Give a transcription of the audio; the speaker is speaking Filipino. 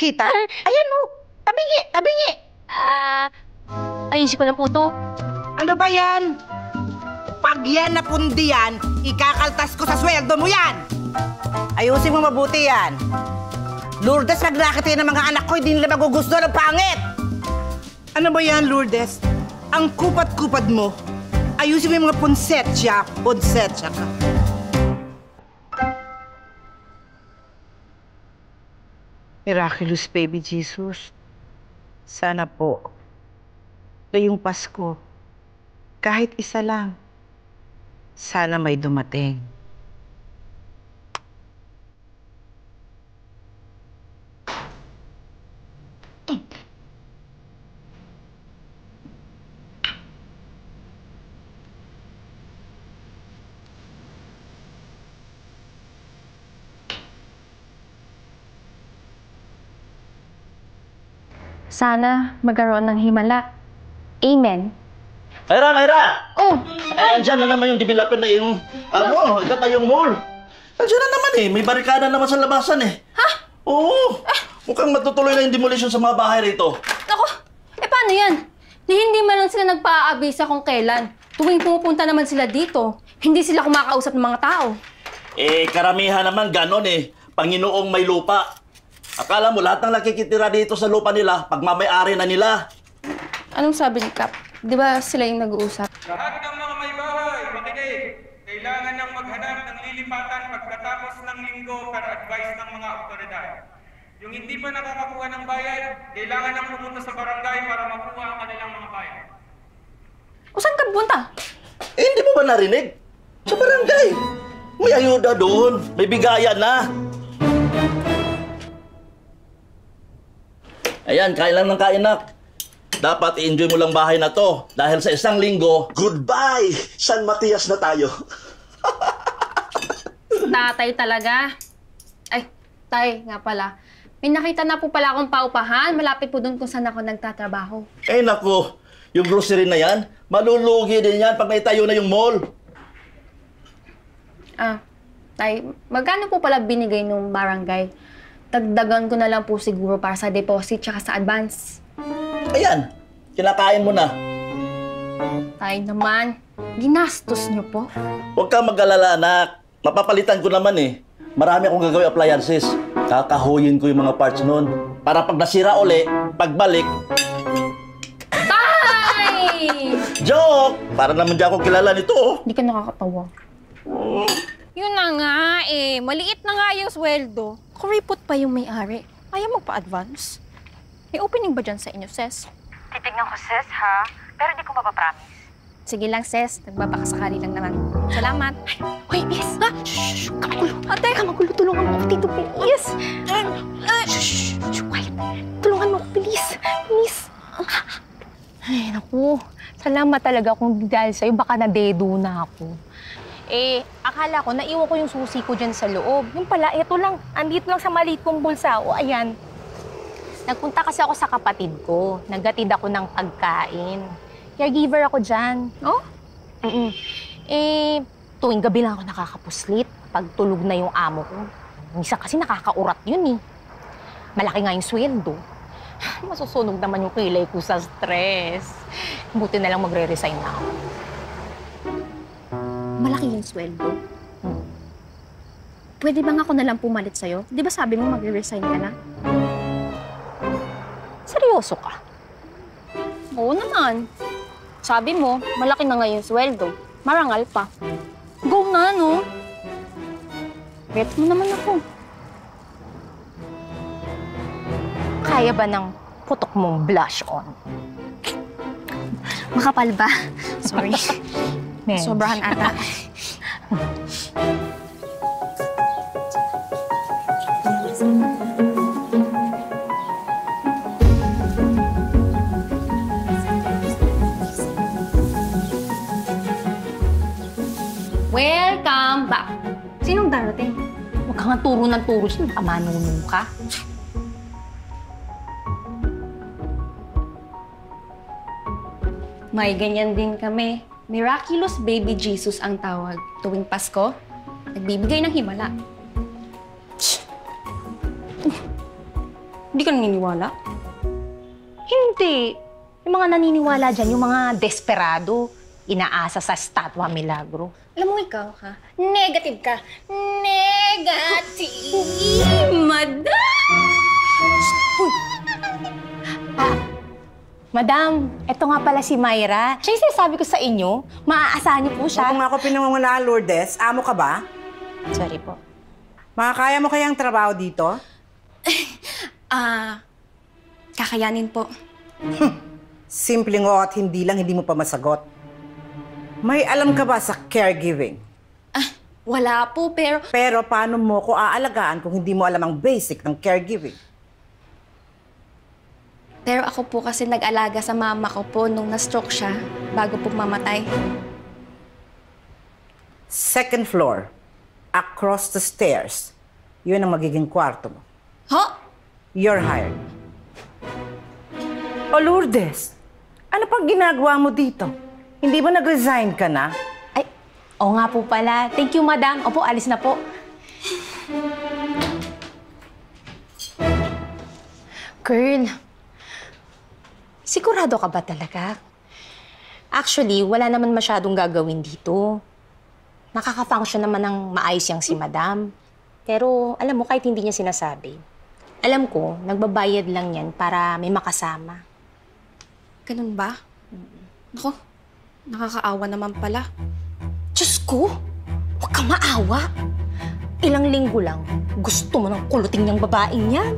nakikita? Ayan o, tabingi, tabingi. Ayusin ko na po to. Ano ba yan? Pag yan napundi yan, ikakaltas ko sa sweldo mo yan. Ayusin mo mabuti yan. Lourdes, magnakit ng mga anak ko, hindi nila magugusto ng pangit. Ano ba yan, Lourdes? Ang kupat-kupad mo. Ayusin mo yung mga ponsetya ka. Miraculous Baby Jesus, sana po, ngayong Pasko, kahit isa lang, sana may dumating. Sana magkaroon ng himala. Amen. Ira! Oh! Eh, andyan na naman yung developer na yung, ito na yung mall. Andyan na naman eh, may barikada naman sa labasan eh. Ha? Oo, mukhang matutuloy na yung demolition sa mga bahay rito. Naku, paano yan? Hindi man lang sila nagpa-aabisa kung kailan. Tuwing pumupunta naman sila dito, hindi sila kumakausap ng mga tao. Eh, karamihan naman ganon eh, Panginoong may lupa. Akala mo lahat ng nakikitira dito sa lupa nila, pagmamay-ari na nila. Anong sabi ni Kap? Di ba sila yung nag-uusap? Lahat ng mga may bahay, makinig. Kailangan nang maghanap ng lilipatan pagkatapos ng linggo per advice ng mga otoridad. Yung hindi pa nakakakuha ng bayad, kailangan nang pumunta sa barangay para makuha ang kanilang mga bayad. O saan ka pupunta? Eh, hindi mo ba narinig? Sa barangay. May ayuda doon, may bigayan na. Ayan, kain lang ng kain, nak. Dapat i-enjoy mo lang bahay na to. Dahil sa isang linggo, goodbye! San Matias na tayo. Tatay talaga. Ay, tay, nga pala. May nakita na po pala akong paupahan. Malapit po doon kung saan ako nagtatrabaho. Eh, naku. Yung grocery na yan, malulugi din yan pag may tayo na yung mall. Tay, magkano po pala binigay nung barangay? Dagdagan ko na lang po siguro para sa deposit tsaka sa advance. Ayan, kinakain mo na. Tay naman, ginastos niyo po. Huwag kang mag-alala, anak. Mapapalitan ko naman eh. Marami akong gagawin appliances. Kakahuyin ko yung mga parts nun. Para pag nasira uli, pagbalik, Tay! joke! Para naman di ako kilala nito, oh. Hindi ka nakakatawa. Yun na nga eh. Maliit na nga yung sweldo. Kuripot pa yung may-ari. Ayaw magpa-advance. May opening ba dyan sa inyo, Ses? Titignan ko, sis, ha? Pero di ko mapapromise. Sige lang, Ses. Nagbabakasakali lang naman. Salamat. Uy, Miss! Ha? Shhh! Kamagulo! Ate! Kamagulo! Tulungan mo ako dito, please! Shhh! Quiet! Tulungan mo ako, please! Please! Ay, naku. Salamat talaga kung dahil sa'yo, baka nadedo na ako. Eh, akala ko, naiwan ko yung susi ko dyan sa loob. Yung pala, eto lang. Andito lang sa maliit kong bulsa. O, ayan. Nagpunta kasi ako sa kapatid ko. Naghatid ako ng pagkain. Caregiver ako dyan. Oh? Eh, tuwing gabi lang ako nakakapuslit. Pag tulog na yung amo ko. Minsan kasi nakakaurat yun eh. Malaki nga yung sweldo. Masusunog naman yung kilay ko sa stress. Buti na lang magre-resign na ako. Malaki yung sweldo. Pwede ba nga ako nalang pumalit sa'yo? Di ba sabi mo mag-resign ka na? Seryoso ka? Oo naman. Sabi mo, malaki na nga yung sweldo. Marangal pa. Go na, no? Bet mo naman ako. Kaya ba ng putok mong blush on? Makapal ba? Sorry. Medj. Sobrahan ata. Welcome back. Sinong darating? Huwag kang turo ng turo siya. Baka manunong ka. May ganyan din kami. Miraculous Baby Jesus ang tawag. Tuwing Pasko, nagbibigay ng himala. Hindi ka naniniwala? Hindi. Yung mga naniniwala dyan, yung mga desperado, inaasa sa Statwa Milagro. Alam mo ikaw, ha? Negative ka. Negative! Madam! Madam, eto nga pala si Myra. Siya yung sinasabi ko sa inyo. Maaasahan niyo po siya. Kung ako pinangungunahan, Lourdes, amo ka ba? Sorry po. Makakaya mo kayang trabaho dito? Kakayanin po. Simpleng oo at hindi lang, hindi mo pa masagot. May alam ka ba sa caregiving? Wala po, pero... Pero paano mo ko aalagaan kung hindi mo alam ang basic ng caregiving? Pero ako po kasi nag-alaga sa mama ko po nung na-stroke siya bago po mamatay. Second floor, across the stairs. Yun ang magiging kwarto mo. Ho? You're hired. O Lourdes, ano pang ginagawa mo dito? Hindi ba nag-resign ka na? Ay, oo nga po pala. Thank you, madam. Opo, alis na po. Girl, sigurado ka ba talaga? Actually, wala naman masyadong gagawin dito. Nakaka-function naman ng maayos yang si madam. Pero alam mo, kahit hindi niya sinasabi, alam ko, nagbabayad lang yan para may makasama. Ganun ba? Ako, nakakaawa naman pala. Diyos ko! Huwag kang maawa! Ilang linggo lang, gusto mo ng kuluting niyang babaeng yan.